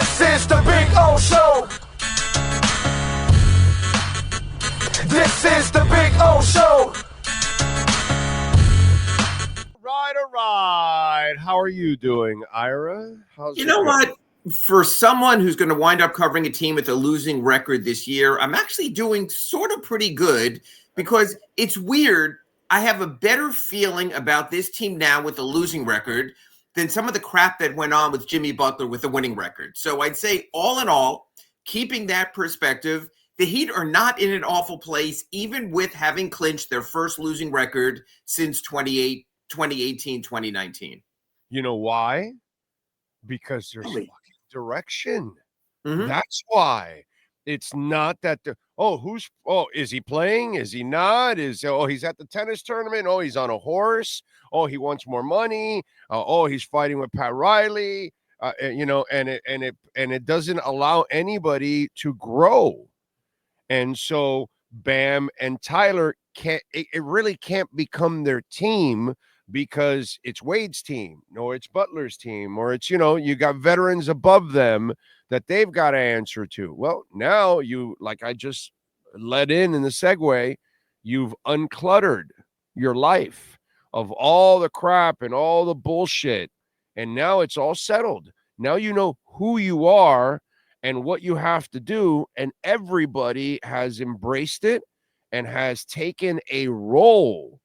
This is the Big O Show. This is the Big O Show. All right. How are you doing, Ira? How's you know what? For someone who's going to wind up covering a team with a losing record this year, I'm actually doing sort of pretty good because it's weird. I have a better feeling about this team now with a losing record than some of the crap that went on with Jimmy Butler with a winning record. So I'd say all in all, keeping that perspective, the Heat are not in an awful place, even with having clinched their first losing record since 2018, 2019. You know why? Because there's fucking direction. Mm-hmm. That's why. It's not that is he playing? Is he not? He's at the tennis tournament. Oh, he's on a horse. Oh, he wants more money. He's fighting with Pat Riley. And it doesn't allow anybody to grow. And so Bam and Tyler it really can't become their team because it's Wade's team, or it's Butler's team, or it's, you got veterans above them that they've got to answer to. Well, now like I just led in the segue, you've uncluttered your life of all the crap and all the bullshit. And now it's all settled. Now you know who you are and what you have to do. And everybody has embraced it and has taken a role,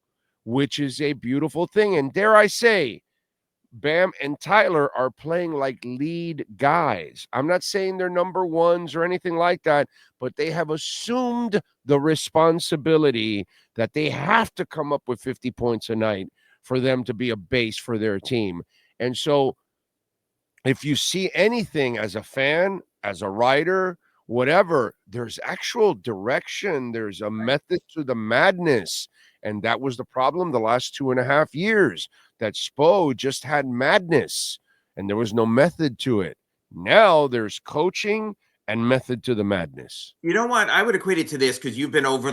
which is a beautiful thing. And dare I say, Bam and Tyler are playing like lead guys. I'm not saying they're number ones or anything like that, but they have assumed the responsibility that they have to come up with 50 points a night for them to be a base for their team. And so if you see anything as a fan, as a writer, whatever, there's actual direction. There's a method to the madness. And that was the problem the last 2.5 years, that Spo just had madness and there was no method to it. Now there's coaching and method to the madness. You know what? I would equate it to this because you've been over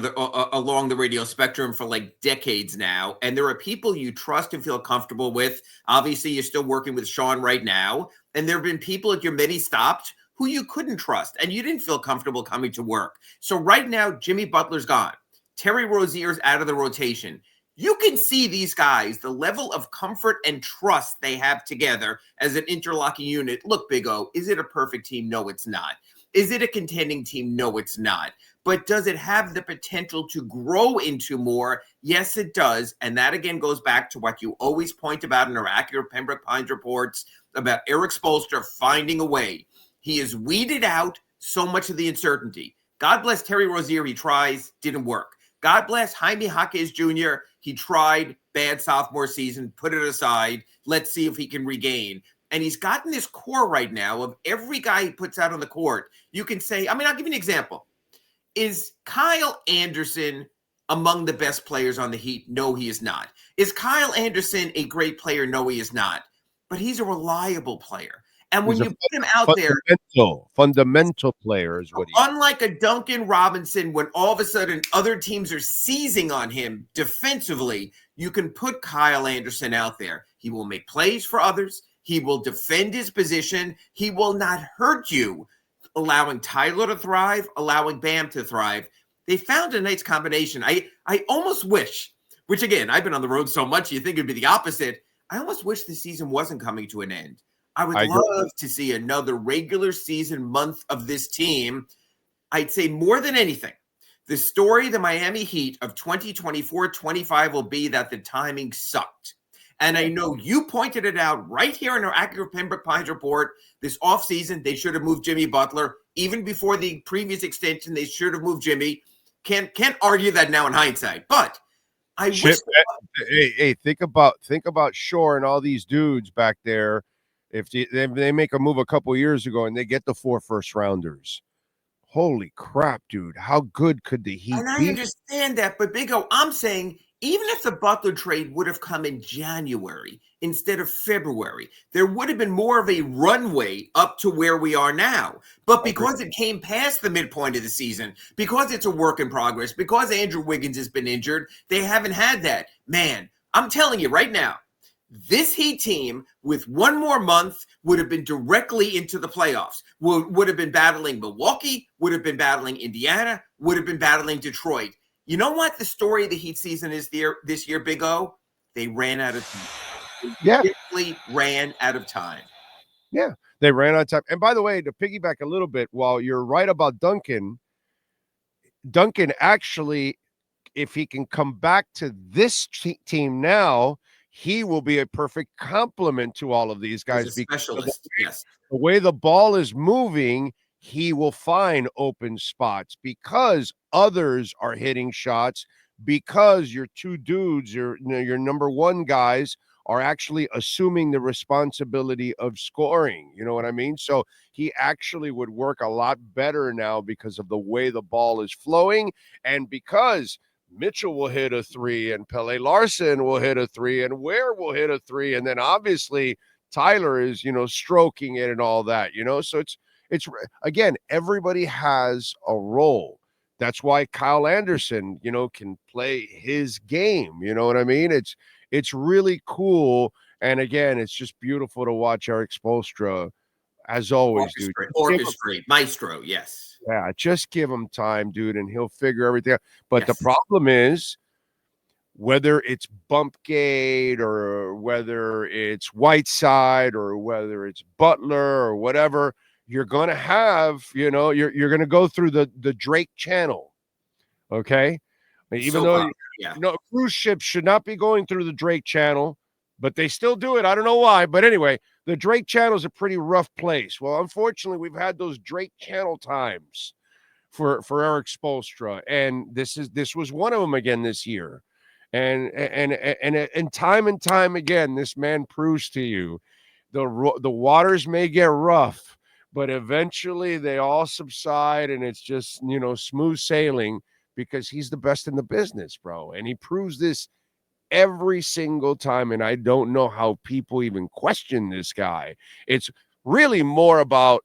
along the radio spectrum for like decades now, and there are people you trust and feel comfortable with. Obviously, you're still working with Sean right now, and there have been people at your many stopped who you couldn't trust, and you didn't feel comfortable coming to work. So right now, Jimmy Butler's gone. Terry Rozier's out of the rotation. You can see these guys, the level of comfort and trust they have together as an interlocking unit. Look, Big O, is it a perfect team? No, it's not. Is it a contending team? No, it's not. But does it have the potential to grow into more? Yes, it does. And that, again, goes back to what you always point about in our accurate Pembroke Pines reports about Eric Spoelstra finding a way. He has weeded out so much of the uncertainty. God bless Terry Rozier. He tries, didn't work. God bless Jaime Jaquez Jr. He tried, bad sophomore season, put it aside. Let's see if he can regain. And he's gotten this core right now of every guy he puts out on the court. You can say, I'll give you an example. Is Kyle Anderson among the best players on the Heat? No, he is not. Is Kyle Anderson a great player? No, he is not. But he's a reliable player. And when you put him out there, fundamental player is what he is. Unlike a Duncan Robinson, when all of a sudden other teams are seizing on him defensively, you can put Kyle Anderson out there. He will make plays for others. He will defend his position. He will not hurt you, allowing Tyler to thrive, allowing Bam to thrive. They found a nice combination. I almost wish, which again, I've been on the road so much, you think it'd be the opposite. I almost wish the season wasn't coming to an end. I would love to see another regular season month of this team. I'd say more than anything, the story of the Miami Heat of 2024-25 will be that the timing sucked. And I know you pointed it out right here in our accurate Pembroke Pines report. This offseason, they should have moved Jimmy Butler. Even before the previous extension, they should have moved Jimmy. Can't argue that now in hindsight. But I wish. Hey, think about Shore and all these dudes back there. If they make a move a couple years ago and they get the 4 first-rounders, holy crap, dude! How good could the Heat be? And I understand that, but Big O, I'm saying even if the Butler trade would have come in January instead of February, there would have been more of a runway up to where we are now. But because it came past the midpoint of the season, because it's a work in progress, because Andrew Wiggins has been injured, they haven't had that. Man, I'm telling you right now, This Heat team, with one more month, would have been directly into the playoffs. Would have been battling Milwaukee, would have been battling Indiana, would have been battling Detroit. You know what the story of the Heat season is this year, Big O? They ran out of time. They simply ran out of time. Yeah, they ran out of time. And by the way, to piggyback a little bit, while you're right about Duncan actually, if he can come back to this team now, he will be a perfect complement to all of these guys. As a specialist, yes. The way the ball is moving, he will find open spots because others are hitting shots, because your two dudes, your number one guys, are actually assuming the responsibility of scoring. You know what I mean? So he actually would work a lot better now because of the way the ball is flowing, and because Mitchell will hit a three, and Pelle Larson will hit a three, and Ware will hit a three, and then obviously Tyler is, stroking it and all that, So it's again, everybody has a role. That's why Kyle Anderson, can play his game. You know what I mean? It's really cool, and again, it's just beautiful to watch Eric Spoelstra, as always, dude. Orchestrate, maestro, yes. Yeah, just give him time, dude, and he'll figure everything out. But the problem is, whether it's Bumpgate or whether it's Whiteside or whether it's Butler or whatever, you're going to have, you're going to go through the Drake channel, okay? Even though cruise ships should not be going through the Drake channel, but they still do it. I don't know why, but anyway, the Drake channel is a pretty rough place. Well, unfortunately, we've had those Drake channel times for Eric Spoelstra, and this was one of them again this year. And time and time again, this man proves to you the waters may get rough, but eventually they all subside, and it's just smooth sailing, because he's the best in the business, bro. And he proves this every single time. And I don't know how people even question this guy. It's really more about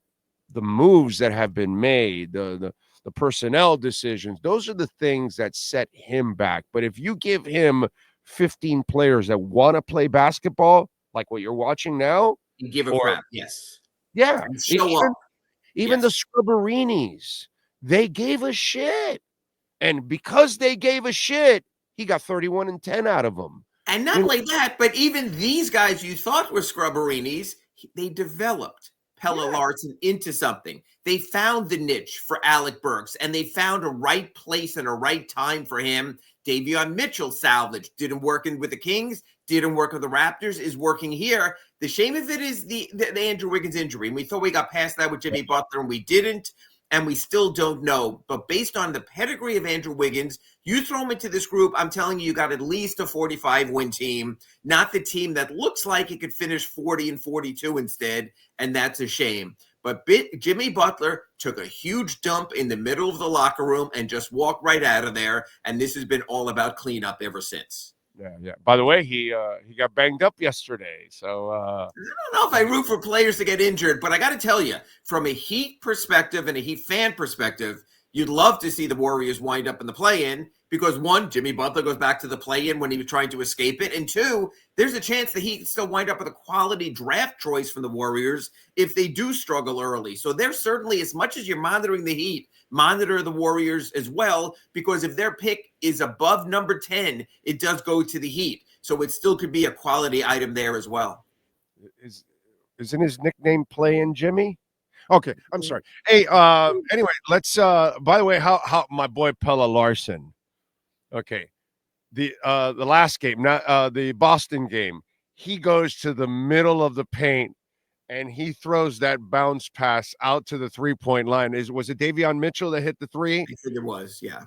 the moves that have been made, the personnel decisions. Those are the things that set him back. But if you give him 15 players that want to play basketball, like what you're watching now, you give a crap. Yes. Yeah. Even the Scrubberinis, they gave a shit. And because they gave a shit, he got 31 and 10 out of them. And not only that, but even these guys you thought were Scrubberinis, they developed Pelle Larson into something. They found the niche for Alec Burks, and they found a right place and a right time for him. Davion Mitchell salvaged. Didn't work with the Kings, didn't work with the Raptors, is working here. The shame of it is the Andrew Wiggins injury. And we thought we got past that with Jimmy Butler, and we didn't. And we still don't know. But based on the pedigree of Andrew Wiggins, you throw him into this group, I'm telling you, you got at least a 45-win team, not the team that looks like it could finish 40 and 42 instead, and that's a shame. But Jimmy Butler took a huge dump in the middle of the locker room and just walked right out of there, and this has been all about cleanup ever since. Yeah. By the way, he got banged up yesterday. So I don't know if I root for players to get injured, but I got to tell you, from a Heat perspective and a Heat fan perspective, you'd love to see the Warriors wind up in the play-in because, one, Jimmy Butler goes back to the play-in when he was trying to escape it, and two, there's a chance the Heat still wind up with a quality draft choice from the Warriors if they do struggle early. So there's certainly, as much as you're monitoring the Heat, monitor the Warriors as well, because if their pick is above number 10, it does go to the Heat. So it still could be a quality item there as well. Isn't his nickname Play-In Jimmy? Okay, I'm sorry. Hey, anyway, let's by the way, how my boy Pelle Larson. Okay. The last game, not the Boston game, he goes to the middle of the paint and he throws that bounce pass out to the 3-point line. Was it Davion Mitchell that hit the three? I think it was, yeah.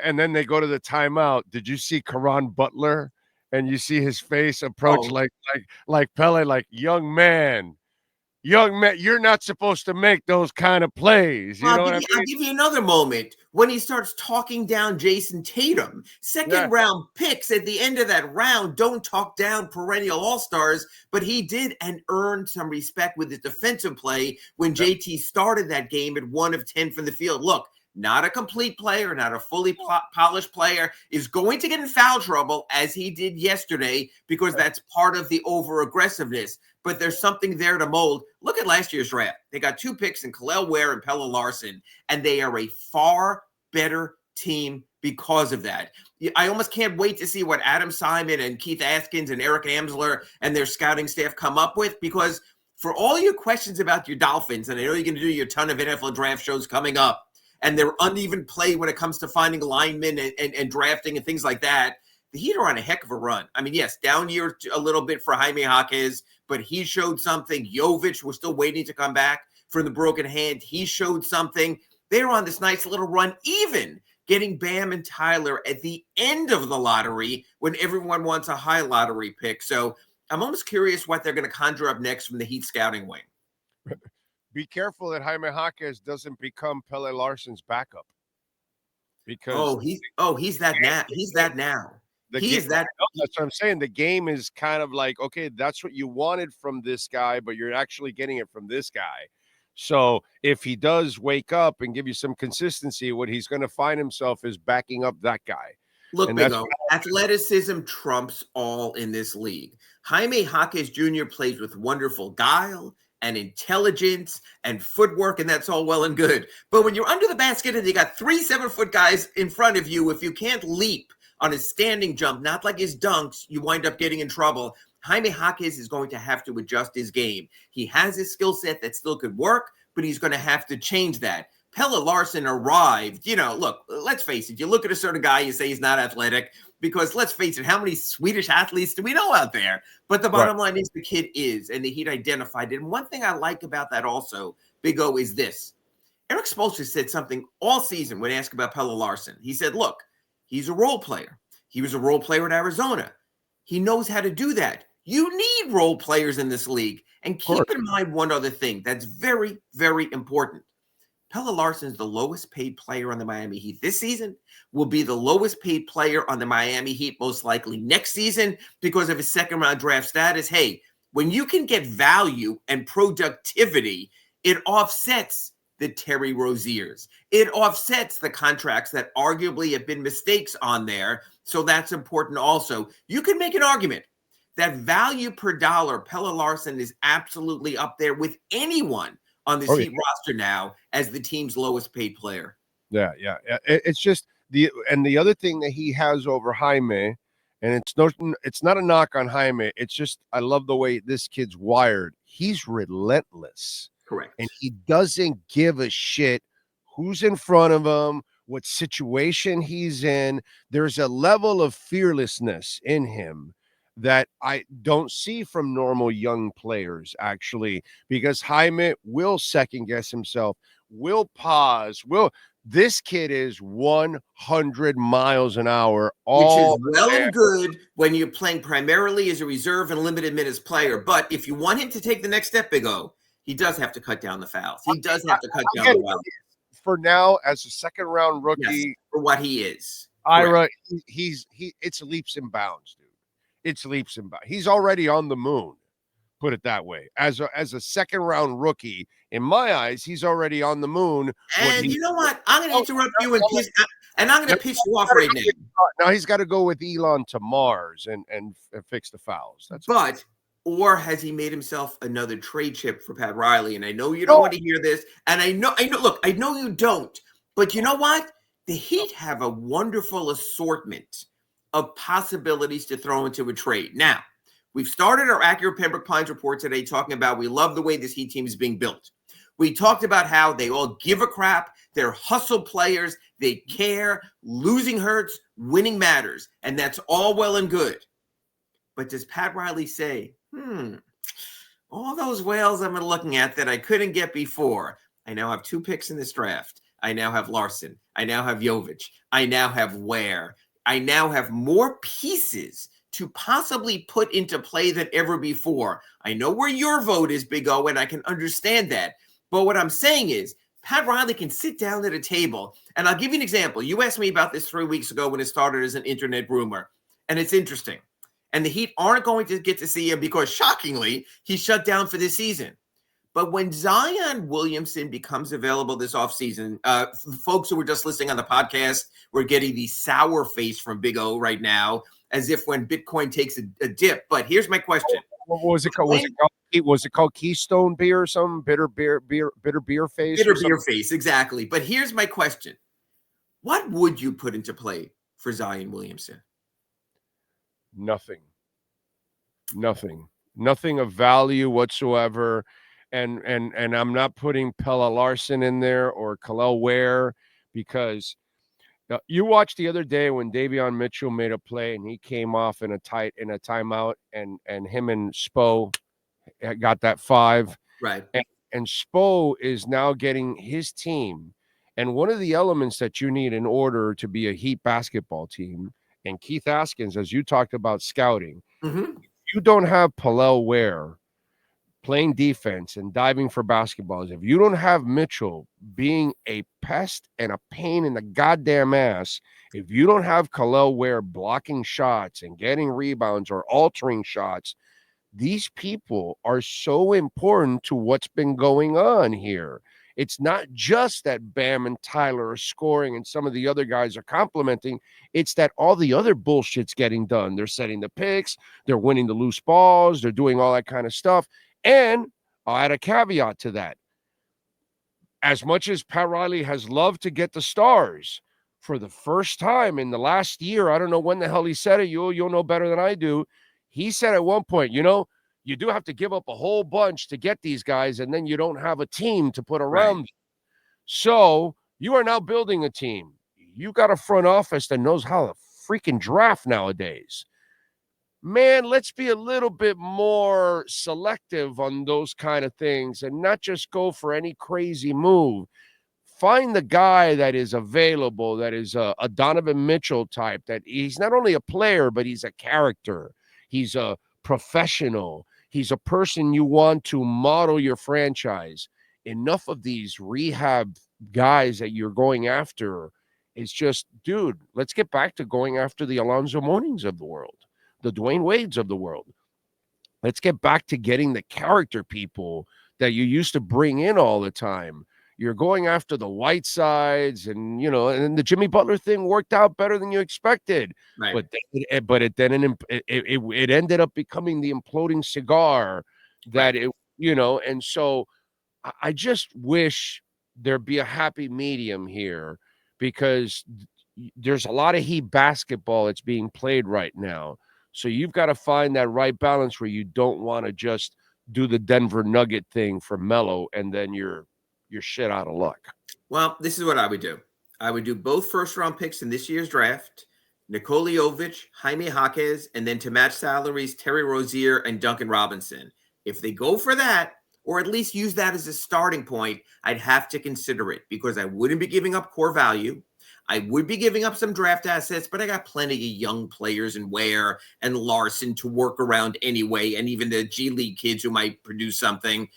And then they go to the timeout. Did you see Caron Butler? And you see his face approach like Pelle, like young man, you're not supposed to make those kind of plays. You know what I mean? I'll give you another moment when he starts talking down Jason Tatum. Second round picks at the end of that round don't talk down perennial all-stars, but he did and earned some respect with his defensive play when JT started that game at 1 of 10 from the field. Look, not a complete player, not a fully polished player, is going to get in foul trouble as he did yesterday because that's part of the over-aggressiveness. But there's something there to mold. Look at last year's draft. They got 2 picks in Khalil Ware and Pelle Larsson, and they are a far better team because of that. I almost can't wait to see what Adam Simon and Keith Askins and Eric Amsler and their scouting staff come up with, because for all your questions about your Dolphins, and I know you're going to do your ton of NFL draft shows coming up, and their uneven play when it comes to finding linemen and drafting and things like that, the Heat are on a heck of a run. I mean, yes, down year a little bit for Jaime Jaquez, but he showed something. Jovic was still waiting to come back from the broken hand. He showed something. They're on this nice little run, even getting Bam and Tyler at the end of the lottery when everyone wants a high lottery pick. So I'm almost curious what they're going to conjure up next from the Heat scouting wing. Be careful that Jaime Jaquez doesn't become Pelle Larsson's backup. Because he's that now. He's that now. That's what I'm saying. The game is kind of like, okay, that's what you wanted from this guy, but you're actually getting it from this guy. So if he does wake up and give you some consistency, what he's going to find himself is backing up that guy. Look, Big-O, athleticism trumps all in this league. Jaime Jaquez Jr. plays with wonderful guile and intelligence and footwork, and that's all well and good. But when you're under the basket and you got 3 7-foot guys in front of you, if you can't leap on his standing jump, not like his dunks, you wind up getting in trouble. Jaime Jaquez is going to have to adjust his game. He has his skill set that still could work, but he's going to have to change that. Pelle Larsson arrived. Look, let's face it. You look at a certain guy, you say he's not athletic, because let's face it, how many Swedish athletes do we know out there? But the bottom line is the kid is, and the Heat identified it. And one thing I like about that also, Big O, is this. Eric Spoelstra said something all season when asked about Pelle Larsson. He said, look, he's a role player. He was a role player in Arizona. He knows how to do that. You need role players in this league. And keep in mind one other thing that's very, very important. Pelle Larsson is the lowest paid player on the Miami Heat this season, will be the lowest paid player on the Miami Heat most likely next season because of his second-round draft status. Hey, when you can get value and productivity, it offsets the Terry Roziers. It offsets the contracts that arguably have been mistakes on there. So that's important also. You can make an argument that value per dollar, Pelle Larsson is absolutely up there with anyone on this Heat roster now as the team's lowest paid player. Yeah. It's just the other thing that he has over Jaime, and it's not a knock on Jaime. It's just I love the way this kid's wired. He's relentless. Correct. And he doesn't give a shit who's in front of him, what situation he's in. There's a level of fearlessness in him that I don't see from normal young players, actually, because Jaime will second guess himself, will pause, this kid is 100 miles an hour. Which is well and good when you're playing primarily as a reserve and limited minutes player. But if you want him to take the next step, Big O, he does have to cut down the fouls. He does have to cut down the fouls. For now, as a second-round rookie. Yes, for what he is. Ira, it's leaps and bounds, dude. It's leaps and bounds. He's already on the moon, put it that way. As a second-round rookie, in my eyes, he's already on the moon. And you know what? I'm going to interrupt you and I'm going to pitch you off right now. Now he's got to go with Elon to Mars and fix the fouls. Or has he made himself another trade chip for Pat Riley? And I know you don't want to hear this. And I know you don't. But you know what? The Heat have a wonderful assortment of possibilities to throw into a trade. Now, we've started our Accurate Pembroke Pines report today talking about we love the way this Heat team is being built. We talked about how they all give a crap. They're hustle players. They care. Losing hurts. Winning matters. And that's all well and good. But does Pat Riley say, all those whales I've been looking at that I couldn't get before, I now have 2 picks in this draft. I now have Larsson. I now have Jovic. I now have Ware. I now have more pieces to possibly put into play than ever before. I know where your vote is, Big O, and I can understand that. But what I'm saying is, Pat Riley can sit down at a table, and I'll give you an example. You asked me about this 3 weeks ago when it started as an internet rumor, and it's interesting. And the Heat aren't going to get to see him because, shockingly, he's shut down for this season. But when Zion Williamson becomes available this offseason, folks who were just listening on the podcast, we're getting the sour face from Big O right now, as if when Bitcoin takes a dip. But here's my question. What was it called? Was it called Keystone beer or something? Bitter beer face? Bitter beer face, exactly. But here's my question. What would you put into play for Zion Williamson? Nothing of value whatsoever. And I'm not putting Pelle Larsson in there or Khalil Ware, because you watched the other day when Davion Mitchell made a play and he came off in a timeout, and him and Spo got that 5. Right. And Spo is now getting his team. And one of the elements that you need in order to be a Heat basketball team, and Keith Askins, as you talked about scouting, you don't have Pallel Ware playing defense and diving for basketballs, if you don't have Mitchell being a pest and a pain in the goddamn ass, if you don't have Khalil Ware blocking shots and getting rebounds or altering shots, these people are so important to what's been going on here. It's not just that Bam and Tyler are scoring and some of the other guys are complimenting. It's that all the other bullshit's getting done. They're setting the picks. They're winning the loose balls. They're doing all that kind of stuff. And I'll add a caveat to that. As much as Pat Riley has loved to get the stars, for the first time in the last year, I don't know when the hell he said it. You'll know better than I do. He said at one point, you do have to give up a whole bunch to get these guys, and then you don't have a team to put around them. So you are now building a team. You got a front office that knows how to freaking draft nowadays. Man, let's be a little bit more selective on those kind of things and not just go for any crazy move. Find the guy that is available, that is a Donovan Mitchell type, that he's not only a player, but he's a character. He's a professional. He's a person you want to model your franchise. Enough of these rehab guys that you're going after. It's just, dude, let's get back to going after the Alonzo Mournings of the world, the Dwayne Wades of the world. Let's get back to getting the character people that you used to bring in all the time. You're going after the Whitesides, and and the Jimmy Butler thing worked out better than you expected. Right. But it ended up becoming the imploding cigar that and so I just wish there'd be a happy medium here, because there's a lot of Heat basketball that's being played right now. So you've got to find that right balance where you don't want to just do the Denver Nugget thing for Melo and then you're shit out of luck. Well, this is what I would do. I would do both first-round picks in this year's draft, Nikola Jovic, Jaime Jaquez, and then to match salaries, Terry Rozier and Duncan Robinson. If they go for that, or at least use that as a starting point, I'd have to consider it, because I wouldn't be giving up core value. I would be giving up some draft assets, but I got plenty of young players in Ware and Larson to work around anyway, and even the G League kids who might produce something.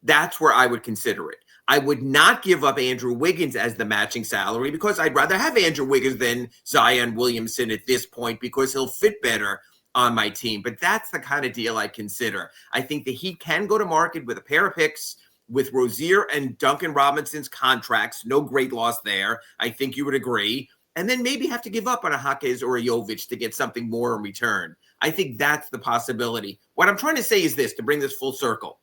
That's where I would consider it. I would not give up Andrew Wiggins as the matching salary, because I'd rather have Andrew Wiggins than Zion Williamson at this point, because he'll fit better on my team. But that's the kind of deal I consider. I think the Heat can go to market with a pair of picks with Rozier and Duncan Robinson's contracts. No great loss there. I think you would agree. And then maybe have to give up on a Jaquez or a Jovic to get something more in return. I think that's the possibility. What I'm trying to say is this, to bring this full circle.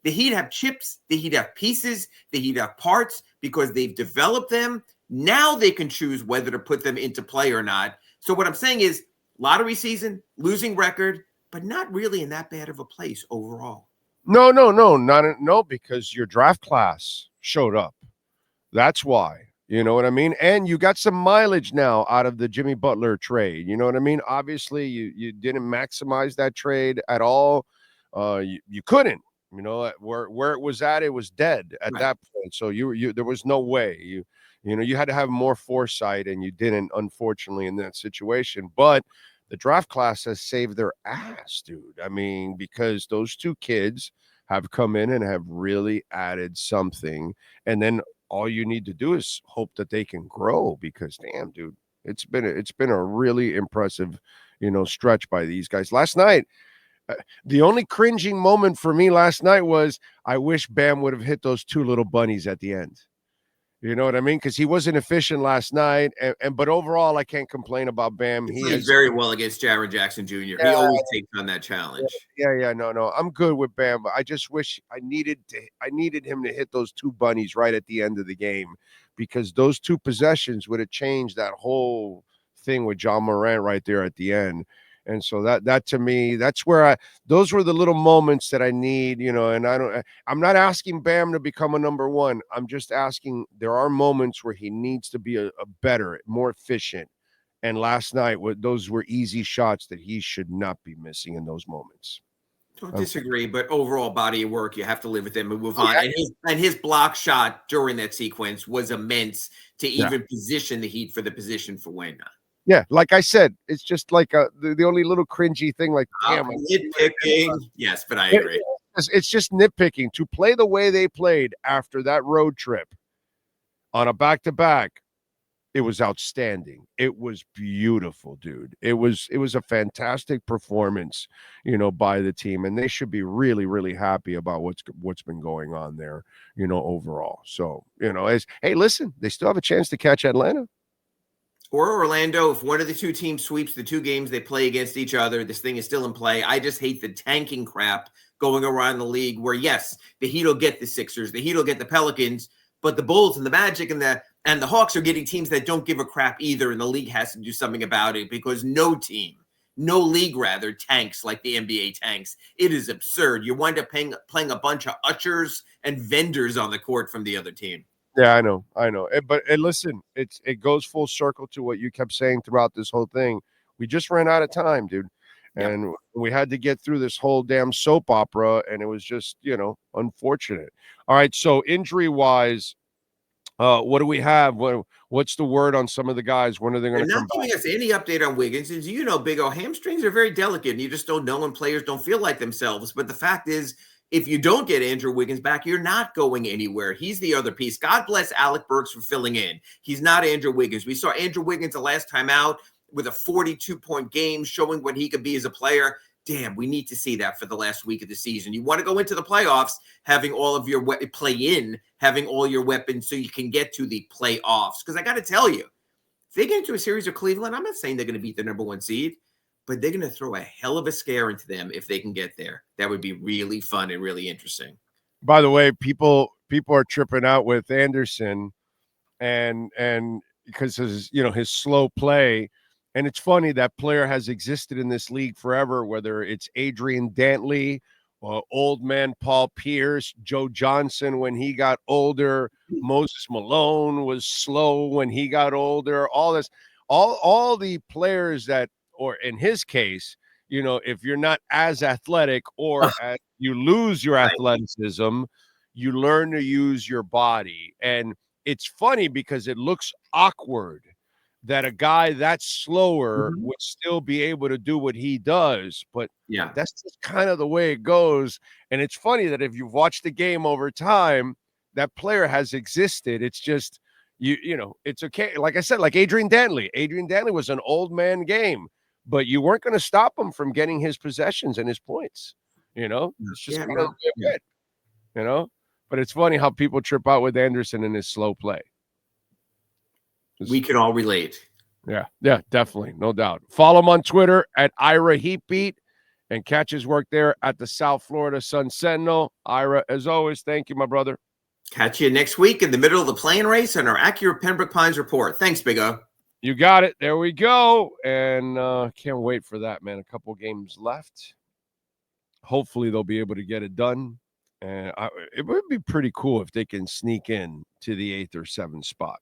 The Heat have chips, the Heat have pieces, the Heat have parts, because they've developed them. Now they can choose whether to put them into play or not. So what I'm saying is, lottery season, losing record, but not really in that bad of a place overall. No, because your draft class showed up. That's why. You know what I mean? And you got some mileage now out of the Jimmy Butler trade. You know what I mean? Obviously, you didn't maximize that trade at all. You couldn't. Where it was at, it was dead at that point. So you there was no way. You had to have more foresight, and you didn't, unfortunately, in that situation. But the draft class has saved their ass, dude. I mean, because those two kids have come in and have really added something. And then all you need to do is hope that they can grow, because damn, dude, it's been a really impressive, stretch by these guys. Last night, The only cringing moment for me last night was I wish Bam would have hit those two little bunnies at the end. You know what I mean? Because he wasn't efficient last night, but overall, I can't complain about Bam. He plays very well against Jaren Jackson Jr. Yeah. He always takes on that challenge. No. I'm good with Bam, but I just wish I needed him to hit those two bunnies right at the end of the game, because those two possessions would have changed that whole thing with John Morant right there at the end. And so that to me, that's where those were the little moments that I need, and I'm not asking Bam to become a number one. I'm just asking, there are moments where he needs to be a better, more efficient. And last night, those were easy shots that he should not be missing in those moments. Don't disagree, but overall body of work, you have to live with them and move on. And his block shot during that sequence was immense to even position the Heat for the position for win. Yeah, like I said, it's just like the only little cringy thing, like, damn, nitpicking. Yes, but I agree. It's just nitpicking to play the way they played after that road trip on a back-to-back. It was outstanding. It was beautiful, dude. It was a fantastic performance, by the team, and they should be really, really happy about what's been going on there, overall. So, hey, listen, they still have a chance to catch Atlanta. Or Orlando. If one of the two teams sweeps the two games they play against each other, this thing is still in play. I just hate the tanking crap going around the league where, yes, the Heat will get the Sixers, the Heat will get the Pelicans, but the Bulls and the Magic and the Hawks are getting teams that don't give a crap either, and the league has to do something about it, because no league tanks like the NBA tanks. It is absurd. You wind up playing a bunch of ushers and vendors on the court from the other team. Yeah, I know. But listen, it goes full circle to what you kept saying throughout this whole thing. We just ran out of time, dude. And we had to get through this whole damn soap opera, and it was just, unfortunate. All right, so injury-wise, what do we have? What's the word on some of the guys? When are they going to come back? Not giving us any update on Wiggins. As you know, Big O, hamstrings are very delicate, and you just don't know when players don't feel like themselves. But the fact is, if you don't get Andrew Wiggins back, you're not going anywhere. He's the other piece. God bless Alec Burks for filling in. He's not Andrew Wiggins. We saw Andrew Wiggins the last time out with a 42-point game, showing what he could be as a player. Damn, we need to see that for the last week of the season. You want to go into the playoffs having all of your having all your weapons so you can get to the playoffs. Because I got to tell you, if they get into a series of Cleveland, I'm not saying they're going to beat the number one seed, but they're going to throw a hell of a scare into them if they can get there. That would be really fun and really interesting. By the way, people are tripping out with Anderson and because his slow play. And it's funny, that player has existed in this league forever, whether it's Adrian Dantley, old man Paul Pierce, Joe Johnson when he got older, Moses Malone was slow when he got older, all the players that, or in his case, if you're not as athletic or as you lose your athleticism, you learn to use your body. And it's funny because it looks awkward that a guy that's slower would still be able to do what he does. But that's just kind of the way it goes. And it's funny that if you've watched the game over time, that player has existed. It's just, it's okay. Like I said, like Adrian Dantley. Adrian Dantley was an old man game, but you weren't going to stop him from getting his possessions and his points. It's just good. But it's funny how people trip out with Anderson and his slow play. We can all relate. Yeah, definitely. No doubt. Follow him on Twitter at Ira Heatbeat and catch his work there at the South Florida Sun Sentinel. Ira, as always, thank you, my brother. Catch you next week in the middle of the plane race on our accurate Pembroke Pines report. Thanks, Big O. You got it. There we go. And can't wait for that, man. A couple games left. Hopefully they'll be able to get it done. And it would be pretty cool if they can sneak in to the 8th or 7th spot.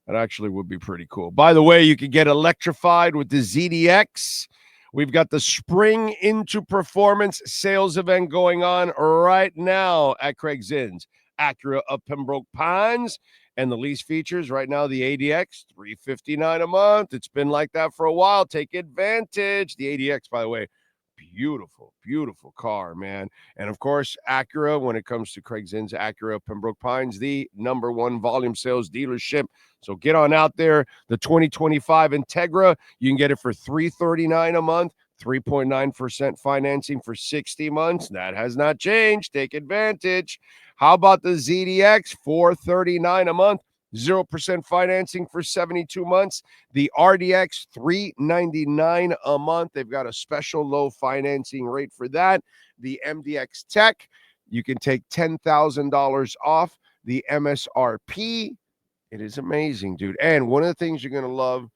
That actually would be pretty cool. By the way, you can get electrified with the ZDX. We've got the Spring into Performance sales event going on right now at Craig Zinn's Acura of Pembroke Pines. And the lease features right now, the ADX, $359 a month. It's been like that for a while. Take advantage. The ADX, by the way, beautiful, beautiful car, man. And of course, Acura, when it comes to Craig Zinn's Acura of Pembroke Pines, the #1 volume sales dealership. So get on out there. The 2025 Integra, you can get it for $339 a month. 3.9% financing for 60 months. That has not changed. Take advantage. How about the ZDX? $439 a month. 0% financing for 72 months. The RDX, $399 a month. They've got a special low financing rate for that. The MDX Tech, you can take $10,000 off the MSRP. It is amazing, dude. And one of the things you're going to love,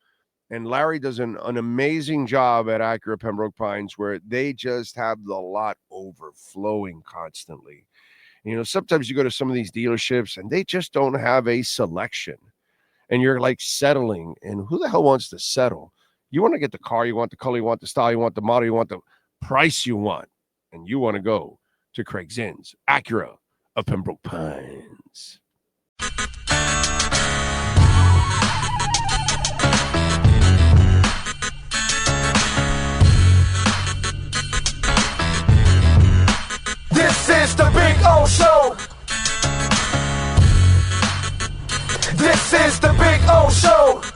and Larry does an amazing job at Acura Pembroke Pines, where they just have the lot overflowing constantly. You know, sometimes you go to some of these dealerships and they just don't have a selection. And you're like settling. And who the hell wants to settle? You want to get the car, you want the color, you want the style, you want the model, you want the price you want. And you want to go to Craig Zinn's Acura of Pembroke Pines. This is the Big O Show. This is the Big O Show.